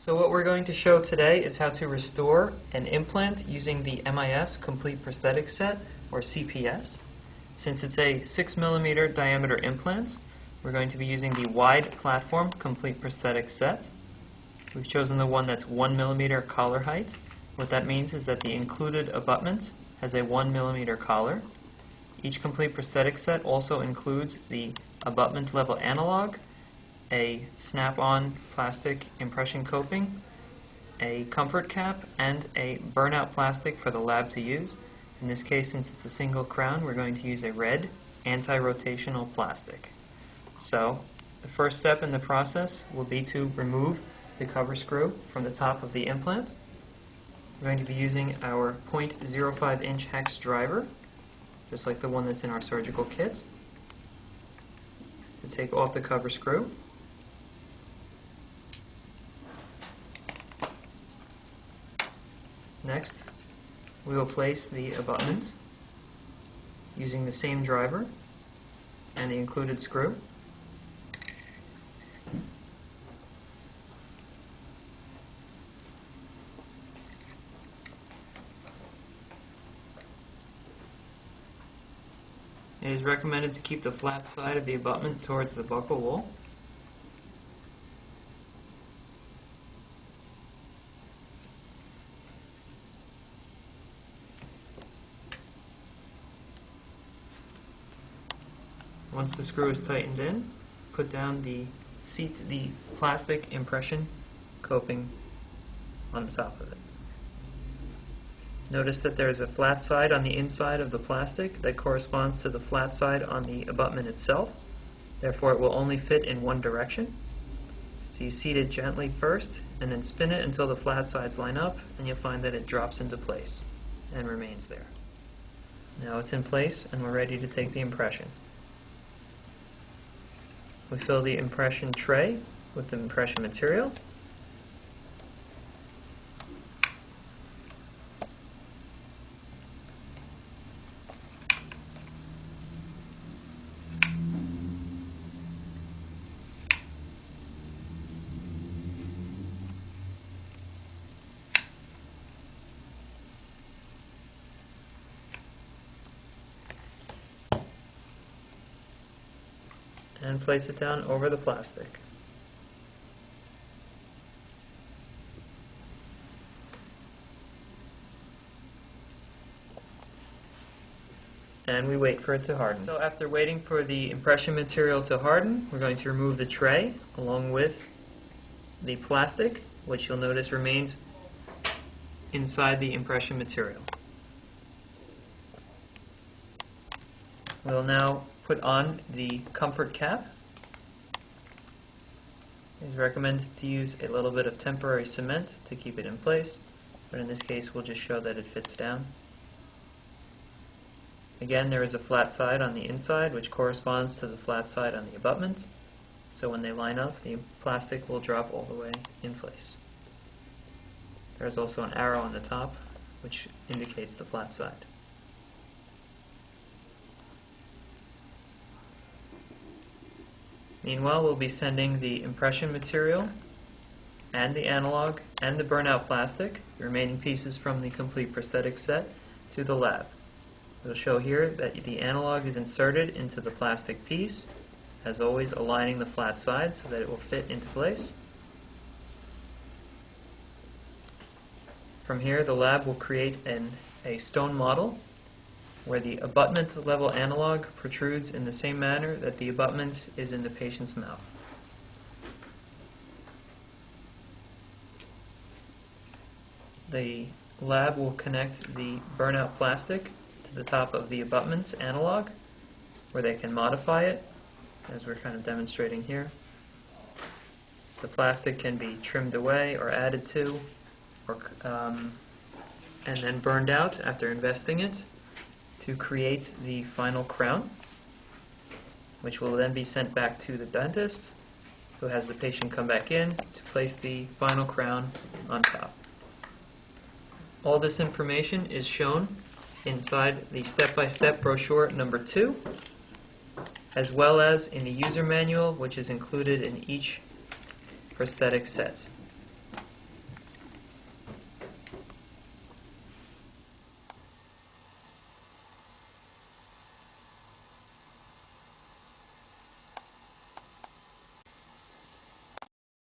So what we're going to show today is how to restore an implant using the MIS Complete Prosthetic Set, or CPS. Since it's a 6mm diameter implant, we're going to be using the wide platform Complete Prosthetic Set. We've chosen the one that's 1mm collar height. What that means is that the included abutment has a 1mm collar. Each Complete Prosthetic Set also includes the abutment level analog, a snap-on plastic impression coping, a comfort cap, and a burnout plastic for the lab to use. In this case, since it's a single crown, we're going to use a red anti-rotational plastic. So the first step in the process will be to remove the cover screw from the top of the implant. We're going to be using our 0.05-inch hex driver, just like the one that's in our surgical kit, to take off the cover screw. Next, we will place the abutment using the same driver and the included screw. It is recommended to keep the flat side of the abutment towards the buccal wall. Once the screw is tightened in, put down the plastic impression coping on the top of it. Notice that there is a flat side on the inside of the plastic that corresponds to the flat side on the abutment itself. Therefore, it will only fit in one direction. So you seat it gently first, and then spin it until the flat sides line up, and you'll find that it drops into place and remains there. Now it's in place, and we're ready to take the impression. We fill the impression tray with the impression material. And place it down over the plastic. And we wait for it to harden. So after waiting for the impression material to harden, we're going to remove the tray along with the plastic, which you'll notice remains inside the impression material. We'll now put on the comfort cap. It is recommended to use a little bit of temporary cement to keep it in place, but in this case we'll just show that it fits down. Again, there is a flat side on the inside which corresponds to the flat side on the abutment, so when they line up the plastic will drop all the way in place. There is also an arrow on the top which indicates the flat side. Meanwhile, we'll be sending the impression material and the analog and the burnout plastic, the remaining pieces from the Complete Prosthetic Set, to the lab. We'll show here that the analog is inserted into the plastic piece, as always aligning the flat side so that it will fit into place. From here, the lab will create a stone model where the abutment level analog protrudes in the same manner that the abutment is in the patient's mouth. The lab will connect the burnout plastic to the top of the abutment analog, where they can modify it, as we're kind of demonstrating here. The plastic can be trimmed away or added to, or, and then burned out after investing it, to create the final crown, which will then be sent back to the dentist, who has the patient come back in to place the final crown on top. All this information is shown inside the step-by-step brochure number 2, as well as in the user manual, which is included in each prosthetic set.